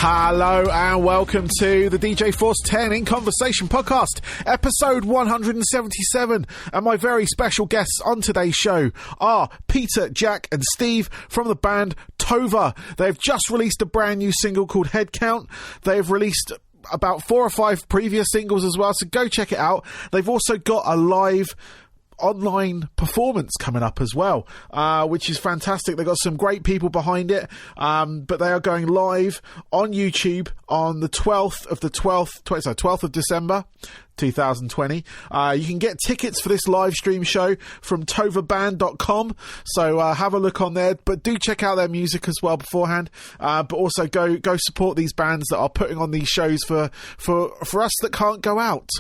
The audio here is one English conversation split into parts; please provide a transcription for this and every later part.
Hello and welcome to the DJ Force 10 in Conversation podcast, episode 177. And my very special guests on today's show are Peter, Jack and Steve from the band TOVA. They've just released a brand new single called Headcount. They've released about 4 or 5 previous singles as well, so go check it out. They've also got a live online performance coming up as well, which is fantastic. They've got some great people behind it, but they are going live on YouTube on the 12th of December 2020. You can get tickets for this live stream show from tovaband.com, so have a look on there, but do check out their music as well beforehand, but also go support these bands that are putting on these shows for us that can't go out.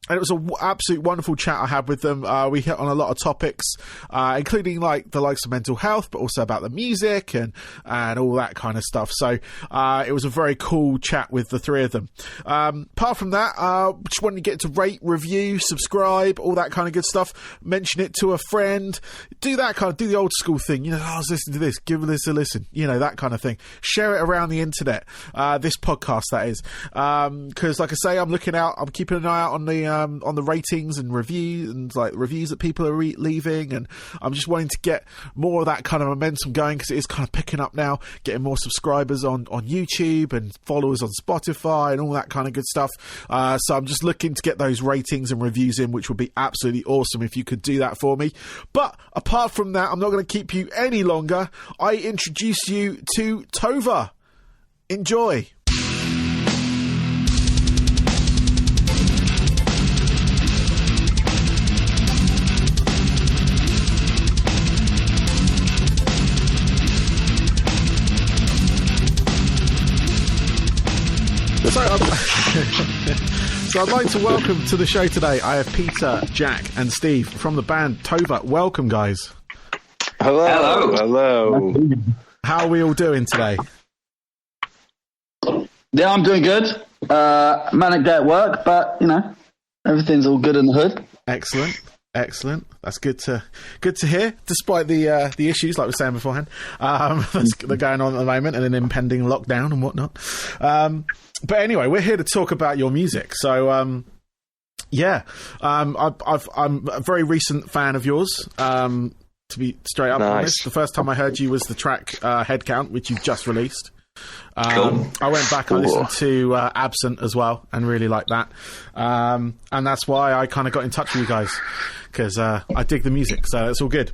And it was an absolute wonderful chat I had with them. We hit on a lot of topics, including like the likes of mental health, but also about the music and all that kind of stuff. So it was a very cool chat with the three of them. Apart from that, just wanted to get to rate, review, subscribe, all that kind of good stuff. Mention it to a friend. Do the old school thing. You know, I was listening to this. Give this a listen. You know, that kind of thing. Share it around the internet. This podcast, that is. Because like I say, I'm keeping an eye out on the ratings and reviews that people are leaving, and I'm just wanting to get more of that kind of momentum going, because it is kind of picking up now, getting more subscribers on YouTube and followers on Spotify and all that kind of good stuff. So I'm just looking to get those ratings and reviews in, which would be absolutely awesome if you could do that for me. But apart from that, I'm not going to keep you any longer. I introduce you to TOVA. Enjoy. So I'd like to welcome to the show today, I have Peter, Jack and Steve from the band TOVA. Welcome, guys. Hello. How are we all doing today? Yeah, I'm doing good. Manic day at work, but, you know, everything's all good in the hood. Excellent. That's good to hear, despite the issues, like we were saying beforehand, that's going on at the moment, and an impending lockdown and whatnot. But anyway, we're here to talk about your music. So, I'm a very recent fan of yours. To be straight up honest, the first time I heard you was the track Headcount, which you've just released. Cool. I went back, I listened to Absent as well, and really liked that. And that's why I kind of got in touch with you guys, because I dig the music, so it's all good.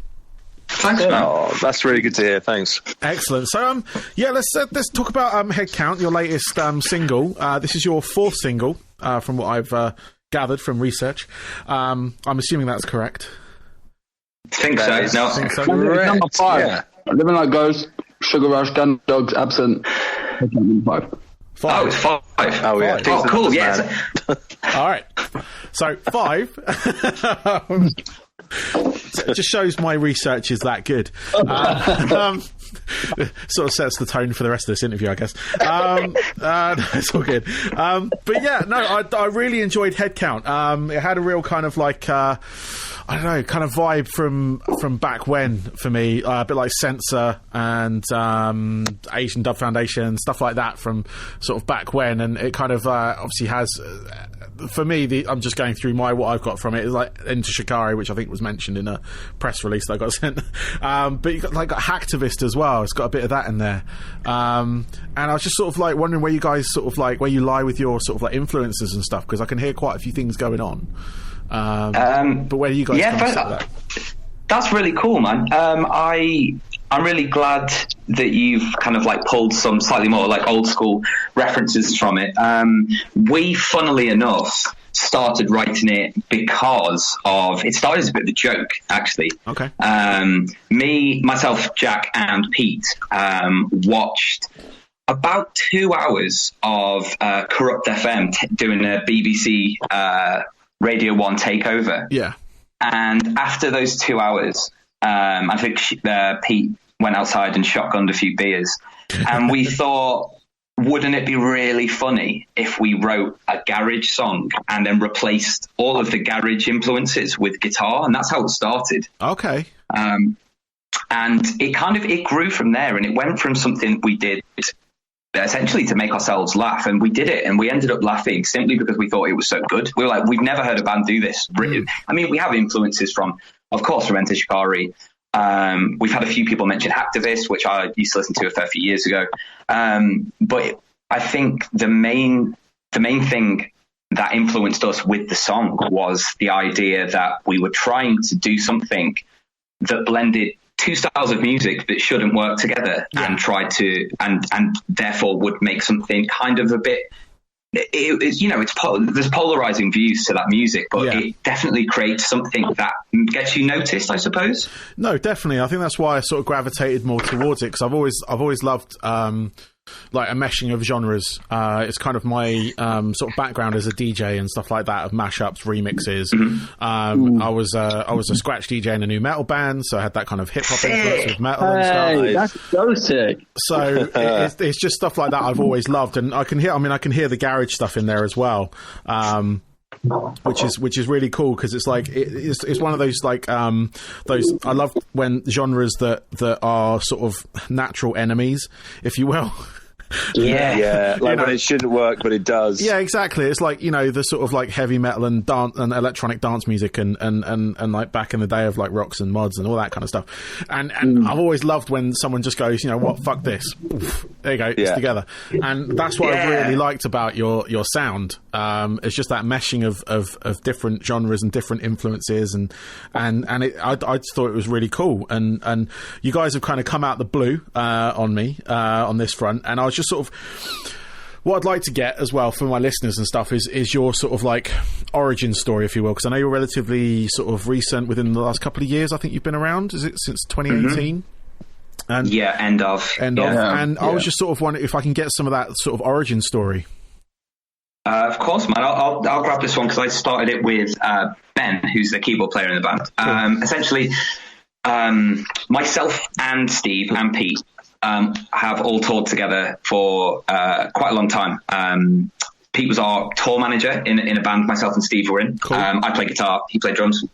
Thanks, man. Oh, that's really good to hear. Thanks. Excellent. So, let's talk about Headcount, your latest single. This is your 4th single, from what I've gathered from research. I'm assuming that's correct. Think so. No, think so. Number 5. Yeah. Living Like Ghosts, Sugar Rush, Gun Dogs, Absent. 5. Oh, it's 5. Oh, yeah. Oh, cool. Yes. All right. So 5. It just shows my research is that good. Sort of sets the tone for the rest of this interview, I guess. No, it's all good. But yeah, no, I really enjoyed Headcount. It had a real kind of like, I don't know, kind of vibe from back when for me, a bit like Censor and Asian Dub Foundation, stuff like that from sort of back when, and it kind of obviously has. For me, I'm just going through what I've got from it is like Into Shikari, which I think was mentioned in a press release that I got sent. But you got Hacktivist as well. It's got a bit of that in there. And I was just sort of like wondering where you guys sort of like where you lie with your sort of like influences and stuff, because I can hear quite a few things going on. But where do you guys come up with that? That's really cool, man. I'm really glad that you've kind of like pulled some slightly more like old school references from it. We, funnily enough, started writing it because of, it started as a bit of a joke, actually. Okay. Me, myself, Jack and Pete watched about 2 hours of Corrupt FM doing a BBC Radio 1 takeover. Yeah. And after those 2 hours, I think Pete went outside and shotgunned a few beers. And we thought, wouldn't it be really funny if we wrote a garage song and then replaced all of the garage influences with guitar? And that's how it started. Okay. And it grew from there, and it went from something we did essentially to make ourselves laugh, and we did it, and we ended up laughing simply because we thought it was so good. We were like, we've never heard a band do this. I mean, we have influences from Enter Shikari. We've had a few people mention Hacktivist, which I used to listen to a fair few years ago. But I think the main thing that influenced us with the song was the idea that we were trying to do something that blended two styles of music that shouldn't work together, and tried to, and therefore would make something kind of a bit, there's polarizing views to that music, but it definitely creates something that gets you noticed, I suppose. No, definitely. I think that's why I sort of gravitated more towards it, because I've always loved like a meshing of genres. It's kind of my sort of background as a DJ and stuff like that, of mashups, remixes. I was a scratch DJ in a new metal band, so I had that kind of hip hop influence with metal and stuff. That's so sick. So it's just stuff like that I've always loved, and I can hear the garage stuff in there as well. Which is really cool, because it's like it's one of those like those, I love when genres that are sort of natural enemies, if you will. Like when it shouldn't work but it does. Yeah, exactly. It's like, the sort of like heavy metal and dance and electronic dance music and like back in the day of like rocks and mods and all that kind of stuff. And I've always loved when someone just goes, what, fuck this. Oof, there you go, it's together. And that's what I really liked about your sound. It's just that meshing of different genres and different influences, and I just thought it was really cool. And you guys have kind of come out the blue on me on this front, and I was just sort of, what I'd like to get as well for my listeners and stuff is your sort of like origin story, if you will, because I know you're relatively sort of recent, within the last couple of years. I think you've been around, is it since 2018? And end of. And I was just sort of wondering if I can get some of that sort of origin story. Of course, man. I'll grab this one, because I started it with Ben, who's the keyboard player in the band. Cool. Essentially, myself and Steve and Pete have all toured together for quite a long time. Pete was our tour manager in a band myself and Steve were in. Cool. I played guitar, he played drums.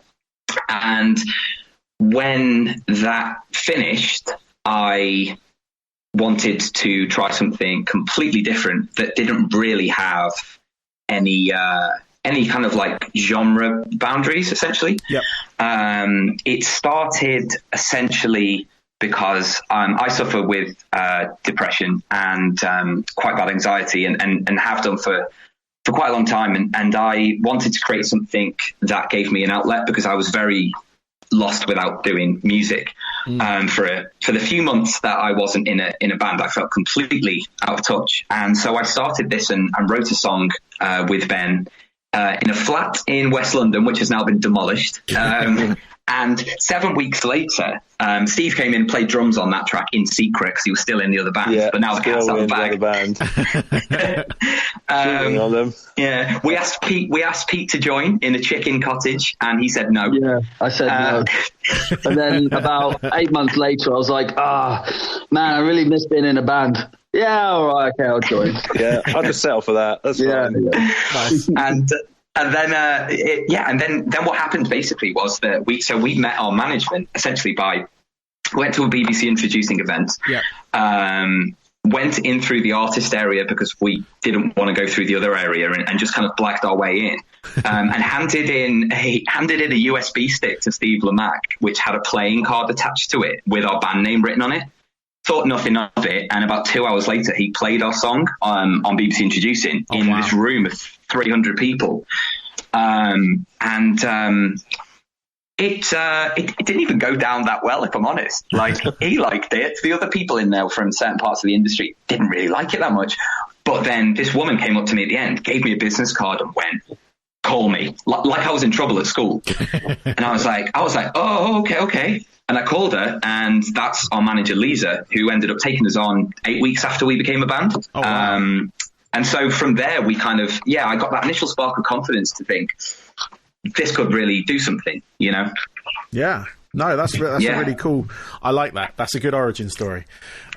And when that finished, I wanted to try something completely different that didn't really have any kind of like genre boundaries, essentially. Yep. It started essentially because I suffer with depression and quite bad anxiety, and have done for quite a long time. And I wanted to create something that gave me an outlet, because I was very lost without doing music. For the few months that I wasn't in a band, I felt completely out of touch. And so I started this and wrote a song with Ben in a flat in West London, which has now been demolished. And 7 weeks later, Steve came in and played drums on that track in secret, because he was still in the other band. But now the cat's out of the bag. Yeah, we asked Pete to join in a chicken cottage, and he said no. Yeah, I said no. And then about 8 months later, I was like, man, I really miss being in a band. Yeah, all right, okay, I'll join. Yeah, I'll just settle for that. That's fine. Yeah. Nice. And then what happened basically was that we met our management essentially by, went to a BBC introducing event, went in through the artist area because we didn't want to go through the other area, and just kind of blacked our way in, and handed in a USB stick to Steve Lamack, which had a playing card attached to it with our band name written on it. Thought nothing of it, and about 2 hours later, he played our song on BBC Introducing this room of 300 people, it didn't even go down that well, if I'm honest. Like, he liked it. The other people in there from certain parts of the industry didn't really like it that much. But then this woman came up to me at the end, gave me a business card, and went, "Call me," like I was in trouble at school. And I was like, "Oh, okay." And I called her, and that's our manager, Lisa, who ended up taking us on 8 weeks after we became a band. Oh, wow. And so from there, we kind of, I got that initial spark of confidence to think this could really do something, Yeah. No, that's really cool. I like that. That's a good origin story.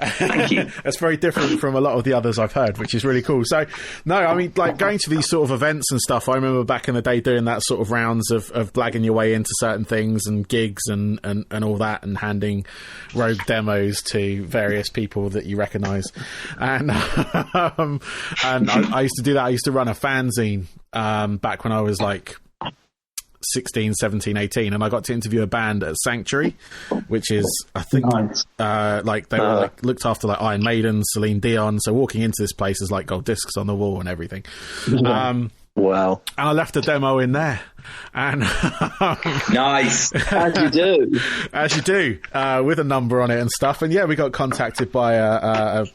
Thank you. That's very different from a lot of the others I've heard, which is really cool. So, no, I mean, like going to these sort of events and stuff, I remember back in the day doing that sort of rounds of blagging your way into certain things and gigs and all that, and handing rogue demos to various people that you recognise. And I used to do that. I used to run a fanzine back when I was like 16, 17, 18, and I got to interview a band at Sanctuary, which is, I think, Nice. like they were like looked after like Iron Maiden, Celine Dion. So walking into this place is like gold discs on the wall and everything. Wow. And I left a demo in there. And Nice. As you do. as you do, with a number on it and stuff. And yeah, we got contacted by a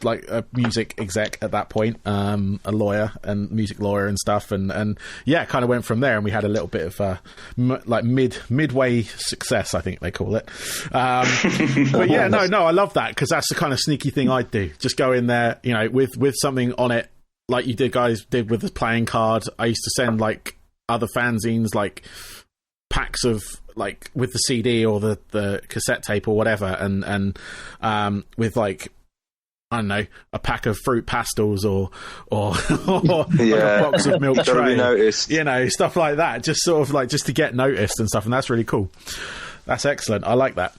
music exec at that point, a lawyer and music lawyer and stuff. And yeah, kind of went from there. And we had a little bit of like midway success, I think they call it. But yeah, no, I love that, because that's the kind of sneaky thing I'd do. Just go in there, you know, with something on it, like you guys did with the playing card. I used to send like other fanzines, like packs of like with the CD or the cassette tape or whatever, and with like, I don't know, a pack of fruit pastels or like a box of milk tray, noticed. You know, stuff like that, just sort of like just to get noticed and stuff. And that's really cool. That's excellent. I like that.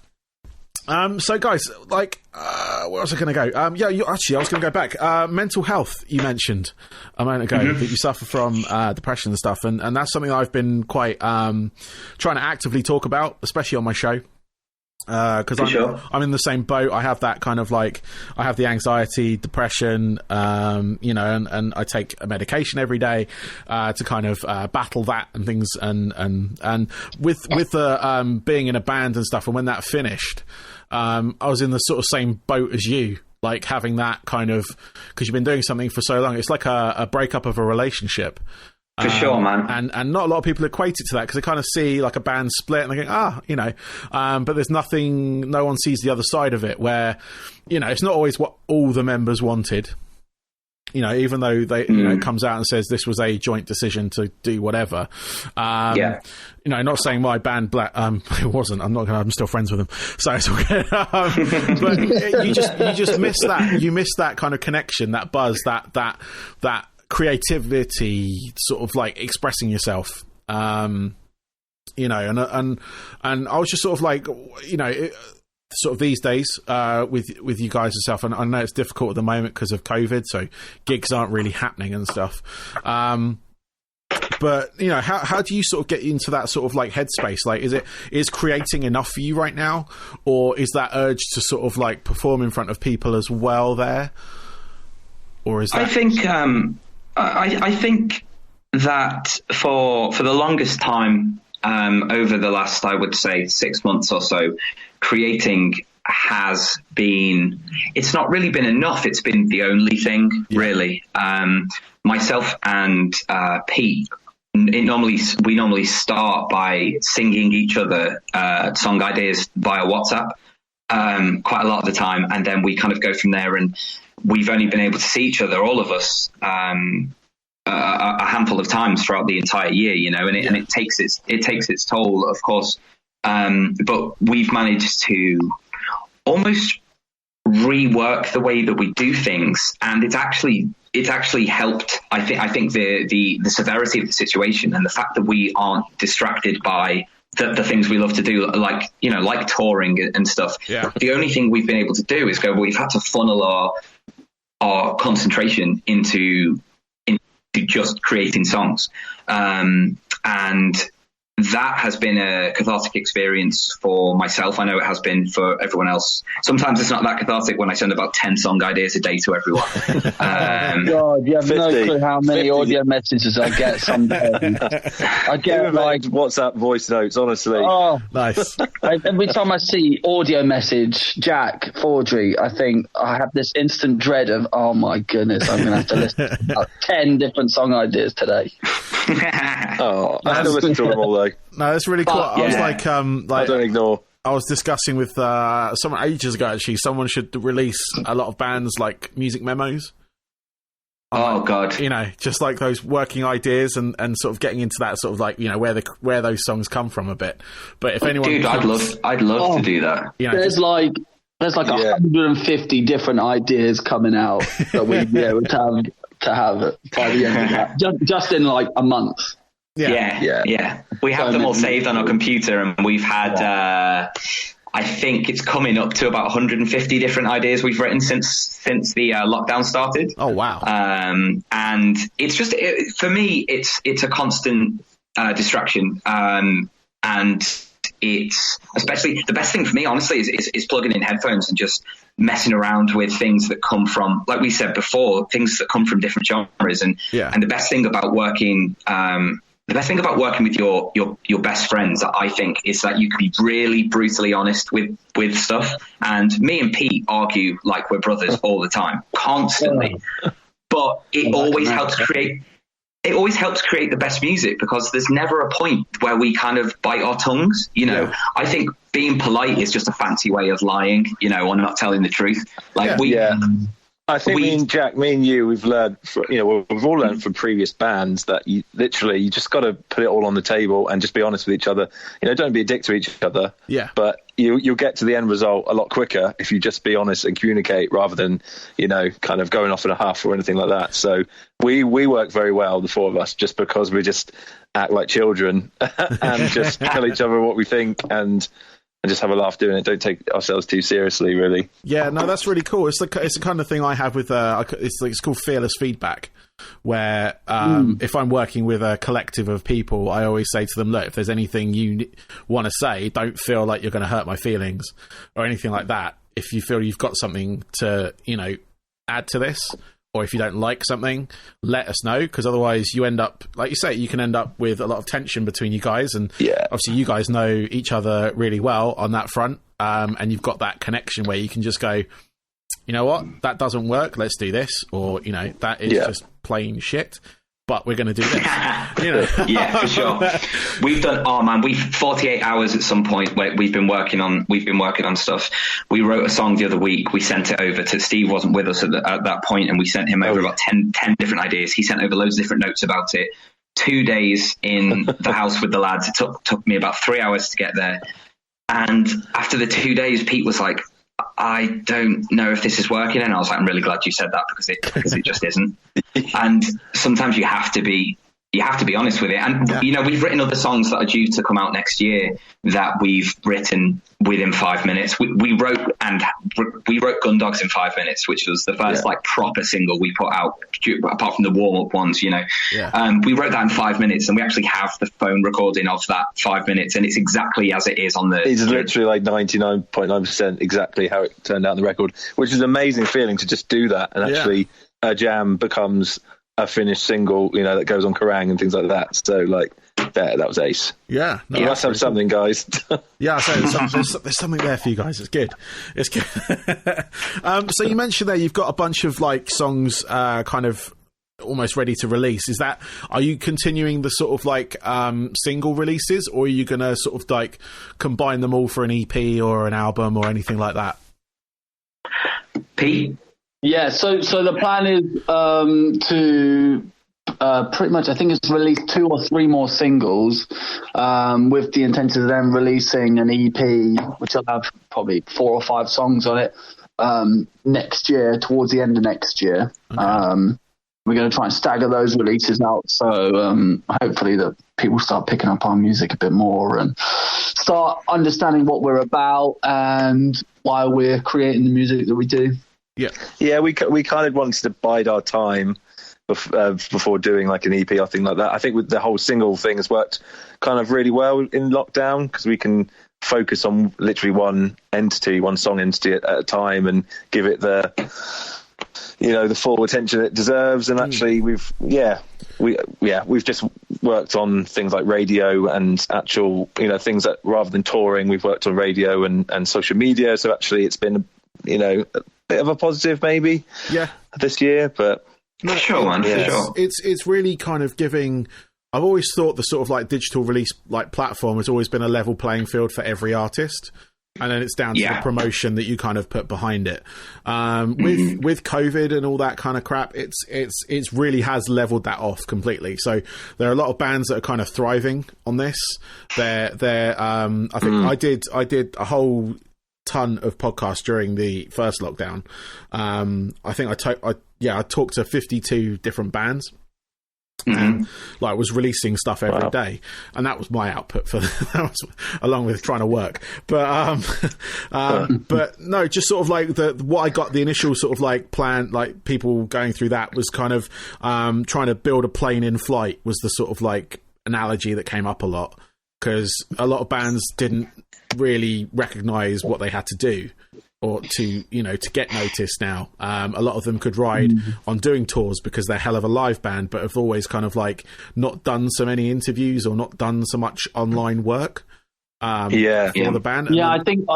So guys, like, where was I going to go? I was going to go back. Mental health, you mentioned a moment ago, that you suffer from depression and stuff, and that's something I've been quite trying to actively talk about, especially on my show. Because I'm in the same boat. I have that kind of like, I have the anxiety, depression, you know, and I take a medication every day to kind of battle that and things. And with the being in a band and stuff, and when that finished, I was in the sort of same boat as you, like having that kind of, because you've been doing something for so long. It's like a breakup of a relationship. For sure, man. And not a lot of people equate it to that, because they kind of see like a band split and they go, you know, but there's nothing, no one sees the other side of it, where, you know, it's not always what all the members wanted. You know, even though they, you know, it comes out and says this was a joint decision to do whatever. You know, not saying my band it wasn't. I'm still friends with them, so it's okay. But you just miss that. You miss that kind of connection, that buzz, that creativity, sort of like expressing yourself. You know, and I was just sort of like, you know, sort of these days with you guys and stuff, and I know it's difficult at the moment because of COVID, so gigs aren't really happening and stuff. But you know, how do you sort of get into that sort of like headspace? Like, is creating enough for you right now, or is that urge to sort of like perform in front of people as well there, or is that? I think I think that for the longest time, over the last, I would say, 6 months or so, creating has been, it's not really been enough. It's been the only thing, really. Myself and Pete, we normally start by singing each other song ideas via WhatsApp quite a lot of the time, and then we kind of go from there. And we've only been able to see each other, all of us, a handful of times throughout the entire year, you know, and it takes its toll, of course. But we've managed to almost rework the way that we do things, and it's actually helped. I think the severity of the situation and the fact that we aren't distracted by the things we love to do, like, you know, like touring and stuff. Yeah. The only thing we've been able to do is we've had to funnel our concentration into just creating songs. And that has been a cathartic experience for myself. I know it has been for everyone else. Sometimes it's not that cathartic when I send about 10 song ideas a day to everyone. God, you have 50, no clue how many 50 audio messages I get sometimes. I get like WhatsApp voice notes, honestly. Oh, nice. Every time I see audio message, Jack, forgery, I think I have this instant dread of, oh my goodness, I'm going to have to listen to about 10 different song ideas today. I have to listen to them all though. No, that's really cool. I was like, I don't ignore. I was discussing with someone ages ago, actually. Someone should release a lot of bands like music memos. Oh God! You know, just like those working ideas and sort of getting into that sort of like, you know, where those songs come from a bit. But if anyone, dude, I'd love to do that. You know, there's like 150 different ideas coming out that we'd be able to have it by the end of that, just in like a month. Yeah. We have them all saved on our computer, and we've had. I think it's coming up to about 150 different ideas we've written since the lockdown started. Oh wow! And it's just for me, it's a constant distraction, and it's especially the best thing for me, honestly, is plugging in headphones and just messing around with things that come from, like we said before, things that come from different genres, and the best thing about working. The best thing about working with your best friends, I think, is that you can be really brutally honest with stuff. And me and Pete argue like we're brothers all the time, constantly. But it always helps create the best music, because there's never a point where we kind of bite our tongues. You know, I think being polite is just a fancy way of lying, you know, or not telling the truth. Like I think me and you, we've learned, we've all learned from previous bands that you just got to put it all on the table and just be honest with each other. You know, don't be a dick to each other. Yeah. But you'll get to the end result a lot quicker if you just be honest and communicate, rather than, you know, kind of going off in a huff or anything like that. So we work very well, the four of us, just because we just act like children and just tell each other what we think and just have a laugh doing it. Don't take ourselves too seriously, really. Yeah, no, that's really cool. It's the kind of thing I have with it's called fearless feedback, where if I'm working with a collective of people, I always say to them, look, if there's anything you want to say, don't feel like you're going to hurt my feelings or anything like that. If you feel you've got something to, you know, add to this, or if you don't like something, let us know, because otherwise you end up, like you say, you can end up with a lot of tension between you guys, and obviously you guys know each other really well on that front, and you've got that connection where you can just go, you know what, that doesn't work, let's do this, or, you know, that is just plain shit, but we're going to do this. You know? Yeah, for sure. We've done, we've 48 hours at some point where we've been working on stuff. We wrote a song the other week. We sent it over to Steve, wasn't with us at that point, and we sent him over about 10 different ideas. He sent over loads of different notes about it. 2 days in the house with the lads. It took me about 3 hours to get there. And after the 2 days, Pete was like, I don't know if this is working. And I was like, I'm really glad you said that, because it just isn't. And sometimes you have to be honest with it. And, you know, we've written other songs that are due to come out next year that we've written within 5 minutes. We wrote Gun Dogs in 5 minutes, which was the first like proper single we put out, apart from the warm up ones, you know. We wrote that in 5 minutes, and we actually have the phone recording of that 5 minutes, and it's exactly as it is on the. It's literally like 99.9% exactly how it turned out on the record, which is an amazing feeling to just do that, and actually a jam becomes a finished single, you know, that goes on Kerrang and things like that. So, like, that was ace. Yeah. No, you must have something, guys. Yeah, so there's something there for you guys. It's good. It's good. So you mentioned there you've got a bunch of, like, songs kind of almost ready to release. Are you continuing the sort of, like, single releases, or are you going to sort of, like, combine them all for an EP or an album or anything like that? Pete? Yeah, so the plan is to pretty much, I think it's release 2 or 3 more singles, with the intention of then releasing an EP, which will have probably 4 or 5 songs on it, next year, towards the end of next year. Okay. We're going to try and stagger those releases out, so hopefully that people start picking up our music a bit more and start understanding what we're about and why we're creating the music that we do. Yeah, we kind of wanted to bide our time before doing like an EP or thing like that. I think with the whole single thing has worked kind of really well in lockdown, because we can focus on literally one song entity at a time, and give it the full attention it deserves. And actually we've just worked on things like radio and actual, you know, things that rather than touring, we've worked on radio and social media. So actually it's been, you know, a bit of a positive maybe this year, but for sure, man. For sure. It's really kind of giving. I've always thought the sort of like digital release like platform has always been a level playing field for every artist. and then it's down to the promotion that you kind of put behind it. With COVID and all that kind of crap, it's really has leveled that off completely. So there are a lot of bands that are kind of thriving on this. I think I did a whole ton of podcasts during the first lockdown. I think I talked to 52 different bands. And like was releasing stuff every day, and that was my output for that was along with trying to work. But but no, just sort of like what I got the initial sort of like plan, like people going through that was kind of trying to build a plane in flight was the sort of like analogy that came up a lot, because a lot of bands didn't really recognize what they had to do or to get noticed now. A lot of them could ride on doing tours because they're hell of a live band, but have always kind of like not done so many interviews or not done so much online work for the band. Yeah, I think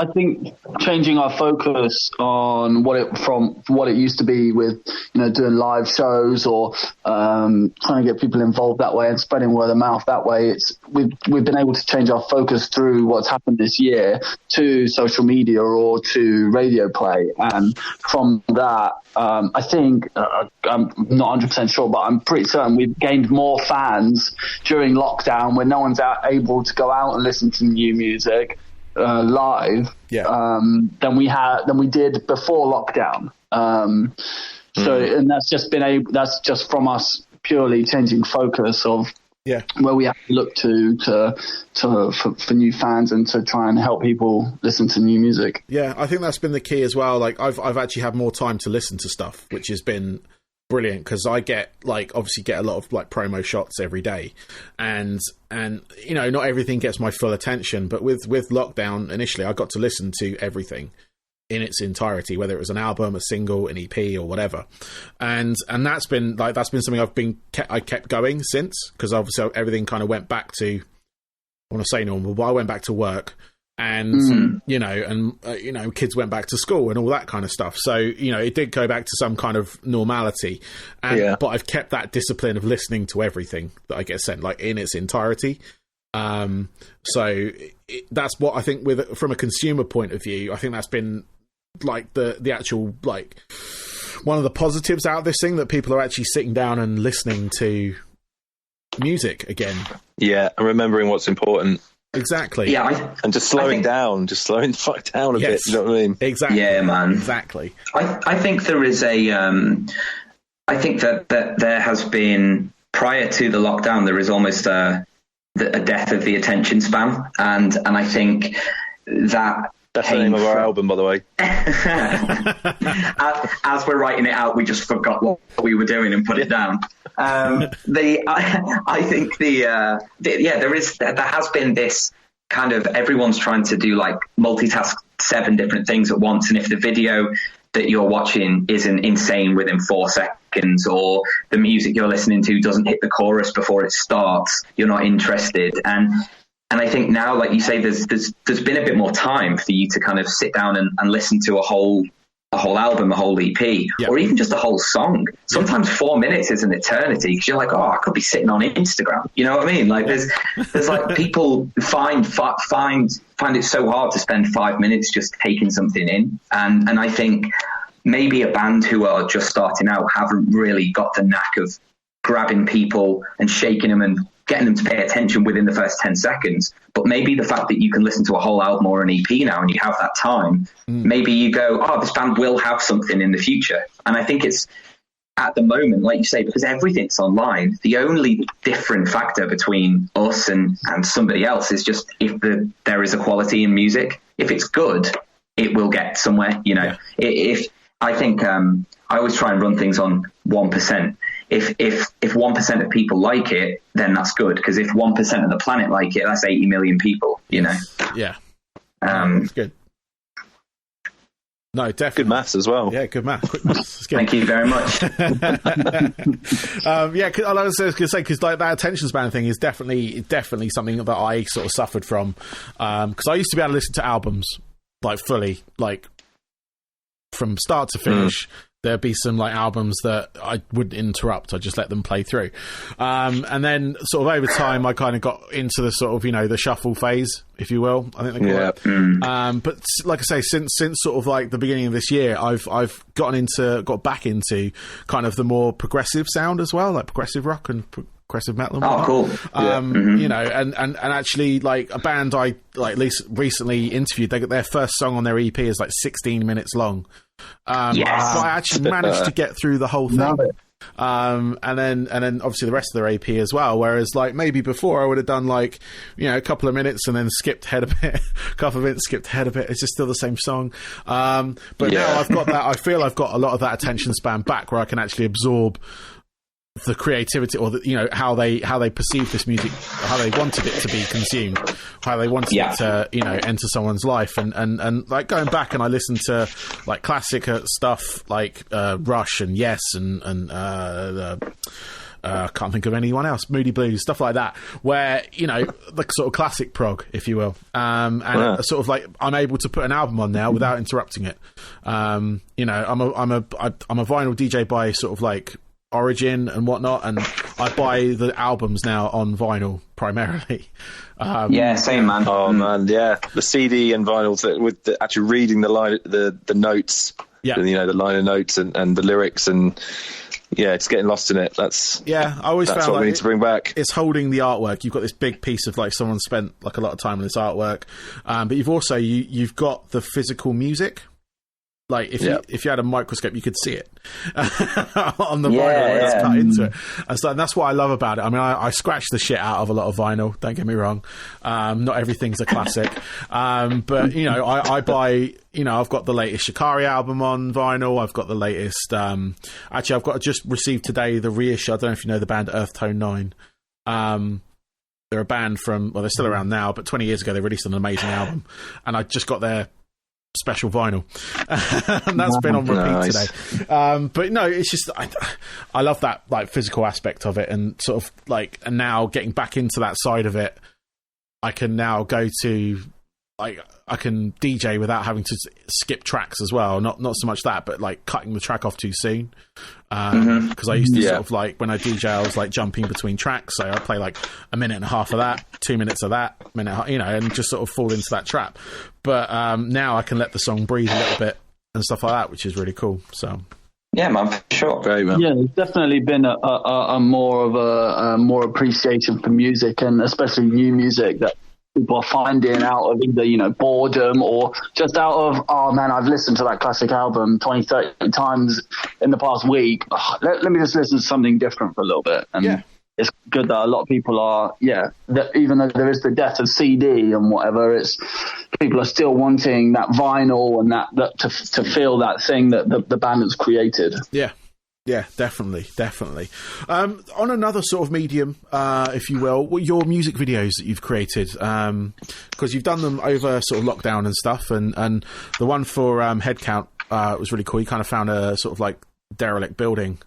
changing our focus on what it used to be with doing live shows or trying to get people involved that way and spreading word of mouth that way. We've been able to change our focus through what's happened this year to social media or to radio play, and from that, I think I'm not 100% sure, but I'm pretty certain we've gained more fans during lockdown when no one's able to go out and listen to new music live than we did before lockdown. And that's just from us purely changing focus of where we have to look for new fans and to try and help people listen to new music. Yeah, I think that's been the key as well. Like I've actually had more time to listen to stuff, which has been brilliant, because I get a lot of like promo shots every day, and not everything gets my full attention, but with lockdown initially I got to listen to everything in its entirety, whether it was an album, a single, an EP, or whatever, and that's been something I kept going since, because obviously everything kind of went back to, I want to say normal, but I went back to work, and kids went back to school and all that kind of stuff. So it did go back to some kind of normality, but I've kept that discipline of listening to everything that I get sent, like in its entirety. So that's what I think from a consumer point of view, I think that's been like the actual like one of the positives out of this thing, that people are actually sitting down and listening to music again. Yeah, and remembering what's important. Exactly. Yeah, and just slowing the fuck down a bit. You know what I mean? Exactly. Yeah, man. Exactly. I think there is I think that there has been, prior to the lockdown, there is almost a death of the attention span, and I think that's the name of our album, by the way. As we're writing it out, we just forgot what we were doing and put it down. I think there has been this kind of, everyone's trying to do like multitask 7 different things at once, and if the video that you're watching isn't insane within 4 seconds, or the music you're listening to doesn't hit the chorus before it starts, you're not interested. And I think now, like you say, there's been a bit more time for you to kind of sit down and listen to a whole album, a whole EP, or even just a whole song. Sometimes 4 minutes is an eternity, because you're like, oh, I could be sitting on Instagram. You know what I mean? Like there's like people find it so hard to spend 5 minutes just taking something in. And I think maybe a band who are just starting out haven't really got the knack of grabbing people and shaking them and getting them to pay attention within the first 10 seconds. But maybe the fact that you can listen to a whole album or an EP now and you have that time, maybe you go, oh, this band will have something in the future. And I think it's, at the moment, like you say, because everything's online, the only different factor between us and somebody else is just if there is a quality in music. If it's good, it will get somewhere, If I think I always try and run things on 1%. If 1% of people like it, then that's good, because if 1% of the planet like it, that's 80 million people, Yeah. That's good. No, definitely. Good maths as well. Yeah, good maths. Quick maths. Thank you very much. I was going to say, because like that attention span thing is definitely something that I sort of suffered from, because I used to be able to listen to albums like fully, like from start to finish, there'd be some like albums that I wouldn't interrupt. I just let them play through. And then sort of over time, I kind of got into the sort of, the shuffle phase, if you will. I think they call it. But like I say, since sort of like the beginning of this year, I've got back into kind of the more progressive sound as well, like progressive rock and progressive metal and whatnot. Cool. And actually, like a band I like recently interviewed, they got their first song on their EP is like 16 minutes long. But I actually managed to get through the whole thing. And then obviously the rest of their AP as well. Whereas like maybe before I would have done like, a couple of minutes and then skipped ahead a bit, a couple of minutes, skipped ahead a bit. It's just still the same song. But now I've got that, I feel I've got a lot of that attention span back where I can actually absorb the creativity or how they perceive this music, how they wanted it to be consumed, how they wanted it to enter someone's life, and like going back and I listened to like classic stuff like Rush and Yes and can't think of anyone else, Moody Blues, stuff like that, where the sort of classic prog, if you will, and sort of like I'm able to put an album on now without interrupting it. I'm a vinyl DJ by sort of like origin and whatnot, and I buy the albums now on vinyl primarily. Same, man. Oh man, yeah, the CD and vinyls with actually reading the line, the notes, the liner notes and the lyrics, and it's getting lost in it. That's I always that's found what like we need to bring back. It's holding the artwork. You've got this big piece of like someone spent like a lot of time on this artwork, but you've also you've got the physical music. Like if you had a microscope, you could see it on the vinyl that's cut into it, and that's what I love about it. I mean, I scratch the shit out of a lot of vinyl. Don't get me wrong, not everything's a classic, but I buy. I've got the latest Shikari album on vinyl. I've got the latest. Actually, I've just received today the reissue. I don't know if you know the band Earth Tone 9. They're a band from they're still around now, but 20 years ago they released an amazing album, and I just got their special vinyl and that's been on repeat today. But no, it's just I love that like physical aspect of it, and sort of like, and now getting back into that side of it, I can now go to like I can DJ without having to skip tracks as well. Not so much that, but like cutting the track off too soon. Because I used to sort of like when I DJ, I was like jumping between tracks. So I'd play like a minute and a half of that, 2 minutes of that, and just sort of fall into that trap. But now I can let the song breathe a little bit and stuff like that, which is really cool. So. Yeah, man, for sure. Great, man. Yeah, there's definitely been a more of a more appreciation for music, and especially new music that people are finding out of either, boredom or just out of, oh man, I've listened to that classic album 20, 30 times in the past week. Let me just listen to something different for a little bit. And it's good that a lot of people are, that even though there is the death of CD and whatever, it's people are still wanting that vinyl and that to feel that thing that the band has created. Yeah, definitely. On another sort of medium, if you will, what your music videos that you've created, because you've done them over sort of lockdown and stuff, and the one for Headcount was really cool. You kind of found a sort of like derelict building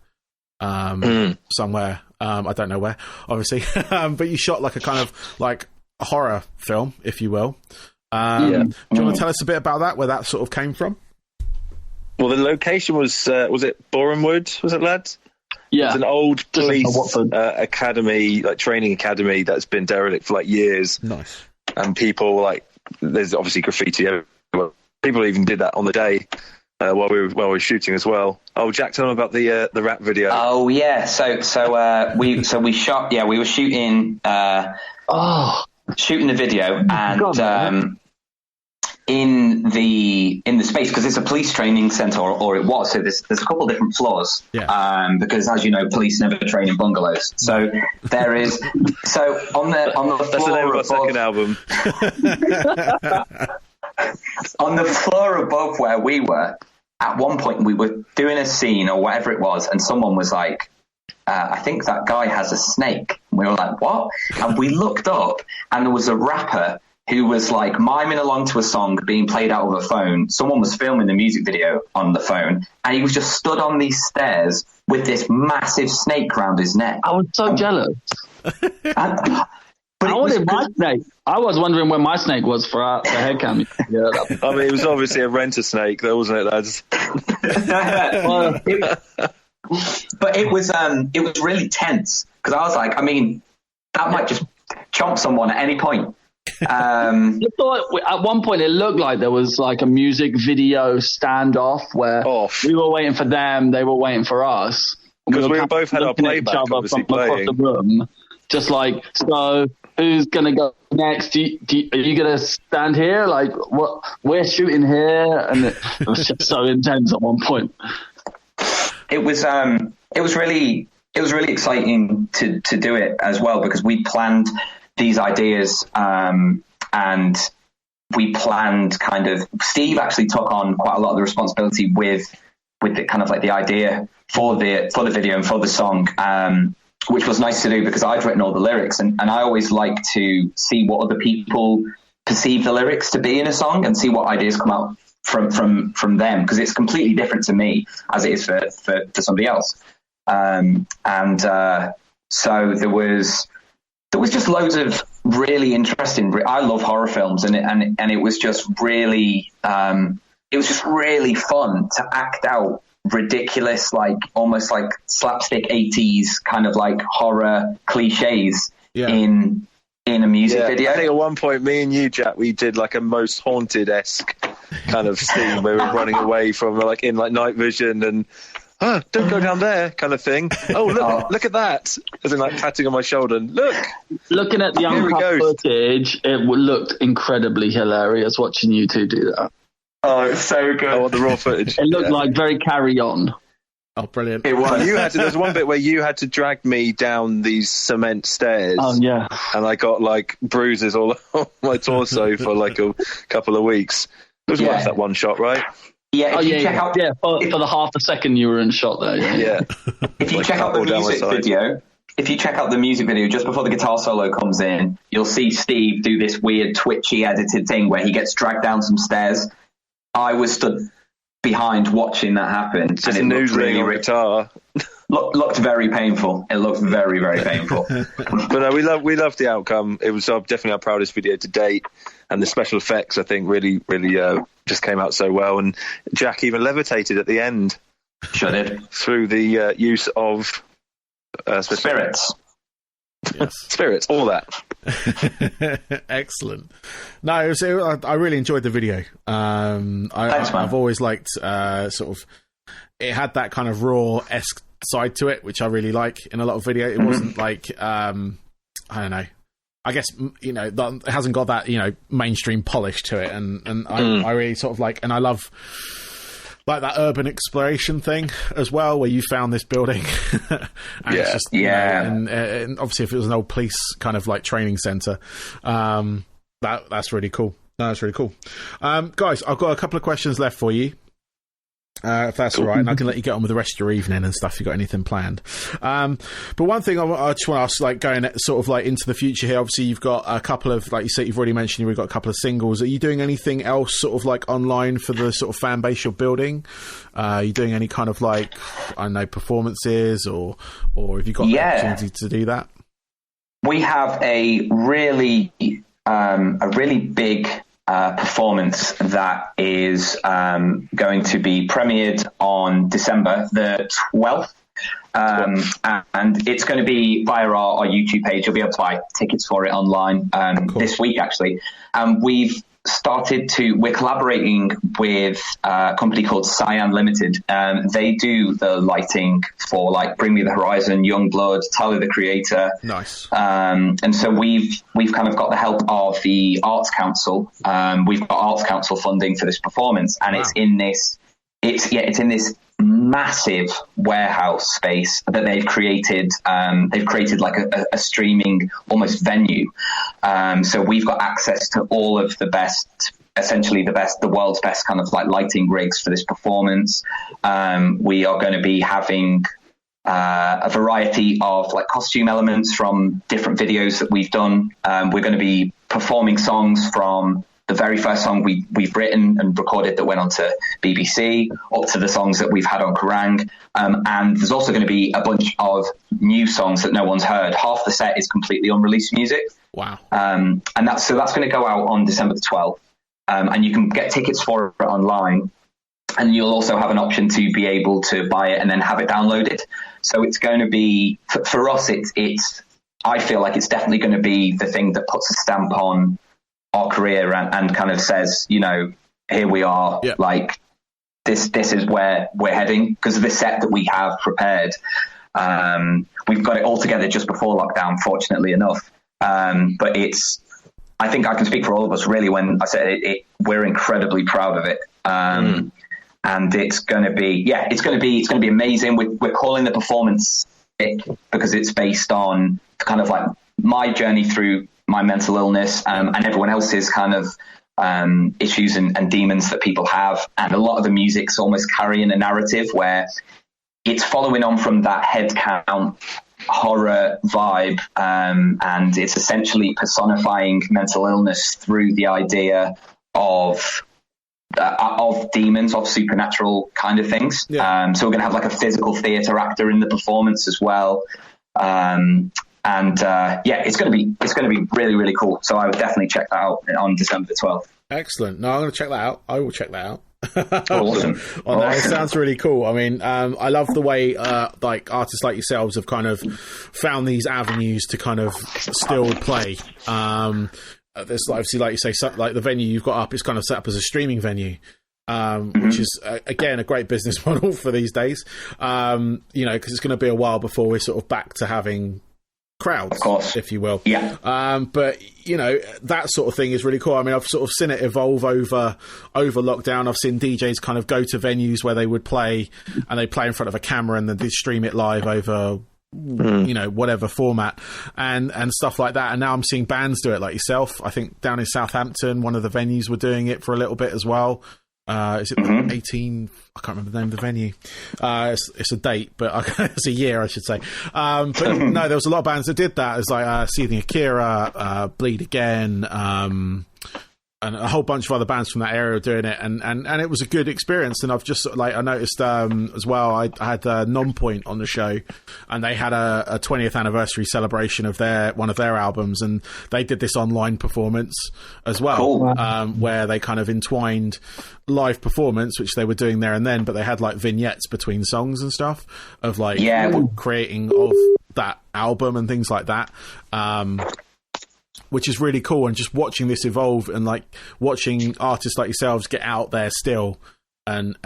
somewhere. I don't know where, obviously, but you shot like a kind of like a horror film, if you will. Do you want to tell us a bit about that, where that sort of came from? Well, the location was it Borehamwood? Was it, lads? Yeah. It's an old police academy, like training academy that's been derelict for like years. Nice. And people like, there's obviously graffiti everywhere. People even did that on the day while we were shooting as well. Oh, Jack, tell them about the rap video. Oh yeah, so we shot. Yeah, we were shooting. Shooting the video, and in the space, because it's a police training centre, or it was. So there's a couple of different floors. Yeah. Because as you know, police never train in bungalows. So there is. So on the That's the name of our second album. On the floor above where we were, at one point we were doing a scene or whatever it was, and someone was like, I think that guy has a snake. And we were like, what? And we looked up, and there was a rapper who was like miming along to a song being played out of a phone. Someone was filming the music video on the phone, and he was just stood on these stairs with this massive snake around his neck. I was so jealous. I wanted my snake. I was wondering where my snake was for Headcount. Yeah, I mean, it was obviously a renter snake, though, wasn't it, lads? But it was really tense because I was like, I mean, that might just chomp someone at any point. I thought at one point it looked like there was like a music video standoff where we were waiting for them, they were waiting for us. Because we both had our playback, obviously, playing. Across the room, just like, so who's going to go next? Are you going to stand here? Like, what? We're shooting here. And it was just so intense at one point. It was really exciting to do it as well, because we planned these ideas, and we planned kind of, Steve actually took on quite a lot of the responsibility with the kind of like the idea for the video and for the song, which was nice to do because I'd written all the lyrics, and I always like to see what other people perceive the lyrics to be in a song and see what ideas come out from them, because it's completely different to me as it is for somebody else. So there was just loads of really interesting. I love horror films, and it was just really fun to act out ridiculous, like almost like slapstick 80s kind of like horror cliches in a music video. I think at one point, me and you, Jack, we did like a Most Haunted-esque kind of scene where we were running away from like in like night vision and don't go down there kind of thing. Oh, look at that. As in like patting on my shoulder and looking at the uncut footage, it looked incredibly hilarious watching you two do that. Oh, it's so good. Oh, the raw footage. It looked like very Carry On. Oh, brilliant. It was. There was one bit where you had to drag me down these cement stairs. Oh, yeah. And I got like bruises all on my torso for like a couple of weeks. It was worth that one shot, right? Yeah, for the half a second you were in shot there. Yeah. If you check out the music video, just before the guitar solo comes in, you'll see Steve do this weird twitchy edited thing where he gets dragged down some stairs. I was stood behind watching that happen. Just and it looked really guitar. Looked very painful. It looked very, very painful. But no, we loved the outcome. It was definitely our proudest video to date, and the special effects I think really just came out so well. And Jack even levitated at the end. Sure did. Through the use of spirits. Yes. Spirits, all that. Excellent. No, I really enjoyed the video. I've always liked sort of, it had that kind of raw-esque side to it, which I really like in a lot of video. It wasn't like, I don't know, I guess, it hasn't got that, mainstream polish to it. And I really sort of like, and I love like that urban exploration thing as well, where you found this building. And it's just, and obviously if it was an old police kind of like training center, that's really cool. No, that's really cool. Guys, I've got a couple of questions left for you. If that's all right, and I can let you get on with the rest of your evening and stuff. You got anything planned? But one thing I just want to ask, like going sort of like into the future here. Obviously, you've got a couple of, like you said, you've already mentioned you've got a couple of singles. Are you doing anything else, sort of like online for the sort of fan base you're building? Are you doing any kind of like, I don't know, performances, or have you got the opportunity to do that? We have a really big performance that is going to be premiered on December the 12th. And it's going to be via our YouTube page. You'll be able to buy tickets for it online this week, actually. We're collaborating with a company called Cyan Limited. They do the lighting for like Bring Me the Horizon, Youngblood, Tyler the Creator. Nice. And so we've kind of got the help of the Arts Council. We've got Arts Council funding for this performance, and it's in this massive warehouse space that they've created. They've created like a streaming almost venue. So we've got access to all of the best, essentially the world's best kind of like lighting rigs for this performance. We are going to be having a variety of like costume elements from different videos that we've done. We're going to be performing songs from the very first song we've written and recorded that went on to BBC, up to the songs that we've had on Kerrang. And there's also going to be a bunch of new songs that no one's heard. Half the set is completely unreleased music. Wow. And that's going to go out on December the 12th. And you can get tickets for it online. And you'll also have an option to be able to buy it and then have it downloaded. So it's going to be, for us, it's I feel like it's definitely going to be the thing that puts a stamp on our career and kind of says, you know, here we are, like this is where we're heading, because of the set that we have prepared. We've got it all together just before lockdown, fortunately enough. But I think I can speak for all of us really when I say we're incredibly proud of it. And it's going to be, it's going to be amazing. We're calling the performance because it's based on kind of like my journey through my mental illness, and everyone else's kind of issues and demons that people have. And a lot of the music's almost carrying a narrative where it's following on from that Headcount horror vibe, and it's essentially personifying mental illness through the idea of demons, of supernatural kind of things. So we're going to have like a physical theatre actor in the performance as well. It's going to be really, really cool. So I would definitely check that out on December the 12th. Excellent. No, I'm going to check that out. I will check that out. Awesome. It sounds really cool. I mean, I love the way like artists like yourselves have kind of found these avenues to kind of still play. There's obviously, like you say, like the venue you've got up is kind of set up as a streaming venue, which is again a great business model for these days. You know, because it's going to be a while before we're sort of back to having crowds, of course, if you will. But you know, that sort of thing is really cool. I mean, I've sort of seen it evolve over lockdown. I've seen DJs kind of go to venues where they would play and they play in front of a camera and then they stream it live over you know, whatever format and stuff like that. And now I'm seeing bands do it, like yourself. I think down in Southampton, one of the venues were doing it for a little bit as well. Is it 18? I can't remember the name of the venue. It's a date, but it's a year, I should say. But no, there was a lot of bands that did that. It's like Seething Akira, Bleed Again, and a whole bunch of other bands from that area doing it, and it was a good experience. And I've just I noticed as well. I had Nonpoint on the show, and they had a 20th anniversary celebration of one of their albums, and they did this online performance as well, cool. Where they kind of entwined live performance, which they were doing there and then, but they had like vignettes between songs and stuff of like creating of that album and things like that. Which is really cool, and just watching this evolve and like watching artists like yourselves get out there still and